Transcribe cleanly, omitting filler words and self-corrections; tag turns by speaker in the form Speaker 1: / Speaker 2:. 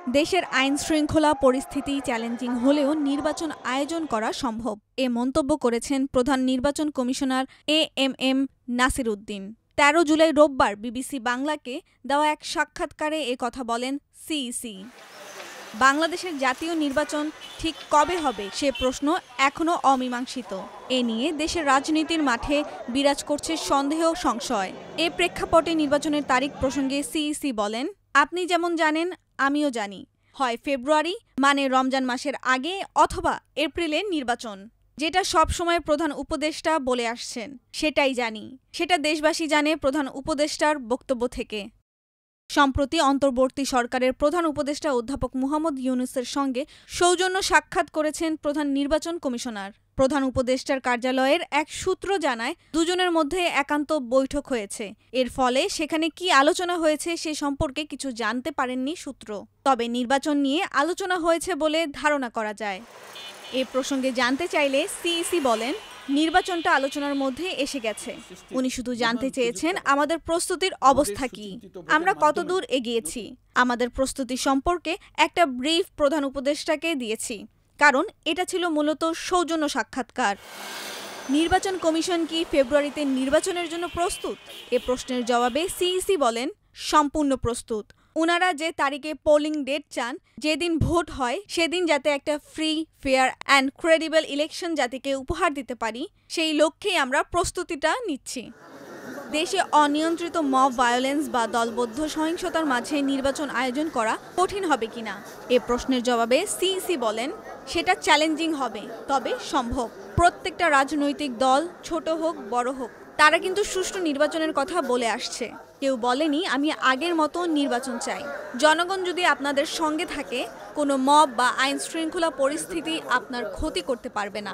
Speaker 1: দেশের আইন শৃঙ্খলা পরিস্থিতি চ্যালেঞ্জিং হলেও নির্বাচন আয়োজন করা সম্ভব, এ মন্তব্য করেছেন প্রধান নির্বাচন কমিশনার এএমএম নাসির উদ্দিন। ১৩ জুলাই রোববার বিবিসি বাংলাকে দেওয়া এক সাক্ষাৎকারে এ কথা বলেন সিইসি। বাংলাদেশের জাতীয় নির্বাচন ঠিক কবে হবে সে প্রশ্ন এখনও অমীমাংসিত। এ নিয়ে দেশের রাজনীতির মাঠে বিরাজ করছে সন্দেহ সংশয়। এ প্রেক্ষাপটে নির্বাচনের তারিখ প্রসঙ্গে সিইসি বলেন, আপনি যেমন জানেন আমিও জানি, হয় ফেব্রুয়ারি মানে রমজান মাসের আগে অথবা এপ্রিলে নির্বাচন। যেটা সব সময় প্রধান উপদেষ্টা বলে আসছেন সেটাই জানি, সেটা দেশবাসী জানে প্রধান উপদেষ্টার বক্তব্য থেকে। সম্প্রতি অন্তর্বর্তী সরকারের প্রধান উপদেষ্টা অধ্যাপক মুহাম্মদ ইউনূসের সঙ্গে সৌজন্য সাক্ষাৎ করেছেন প্রধান নির্বাচন কমিশনার। প্রধান উপদেষ্টার কার্যালয়ের এক সূত্র জানায়, দুজনের মধ্যে একান্ত বৈঠক হয়েছে। এর ফলে সেখানে কি আলোচনা হয়েছে সে সম্পর্কে কিছু জানতে পারেননি সূত্র। তবে নির্বাচন নিয়ে আলোচনা হয়েছে বলে ধারণা করা যায়। এ প্রসঙ্গে জানতে চাইলে সিইসি বলেন, নির্বাচনটা আলোচনার মধ্যে এসে গেছে। উনি শুধু জানতে চেয়েছেন আমাদের প্রস্তুতির অবস্থা কি, আমরা কতদূর এগিয়েছি। আমাদের প্রস্তুতি সম্পর্কে একটা ব্রিফ প্রধান উপদেষ্টাকে দিয়েছি, কারণ এটা ছিল মূলত সৌজন্য সাক্ষাৎকার। নির্বাচন কমিশন কি ফেব্রুয়ারিতে নির্বাচনের জন্য প্রস্তুত? এ প্রশ্নের জবাবে সিইসি বলেন, সম্পূর্ণ প্রস্তুত। উনারা যে তারিখে পোলিং ডেট চান, যেদিন ভোট হয় সেদিন যাতে একটা free, fair and credible election জাতিকে উপহার দিতে পারি, সেই লক্ষ্যেই আমরা প্রস্তুতিটা নিচ্ছি। দেশে অনিয়ন্ত্রিত মব ভায়োলেন্স বা দলবদ্ধ সহিংসতার মাঝে নির্বাচন আয়োজন করা কঠিন হবে কিনা এ প্রশ্নের জবাবে সিইসি বলেন, সেটা চ্যালেঞ্জিং হবে, তবে সম্ভব। প্রত্যেকটা রাজনৈতিক দল, ছোট হোক বড় হোক, তারা কিন্তু সুষ্ঠু নির্বাচনের কথা বলে আসছে। কেউ বলেনি আমি আগের মতো নির্বাচন চাই। জনগণ যদি আপনাদের সঙ্গে থাকে, কোনো মব বা আইন শৃঙ্খলা পরিস্থিতি আপনার ক্ষতি করতে পারবে না।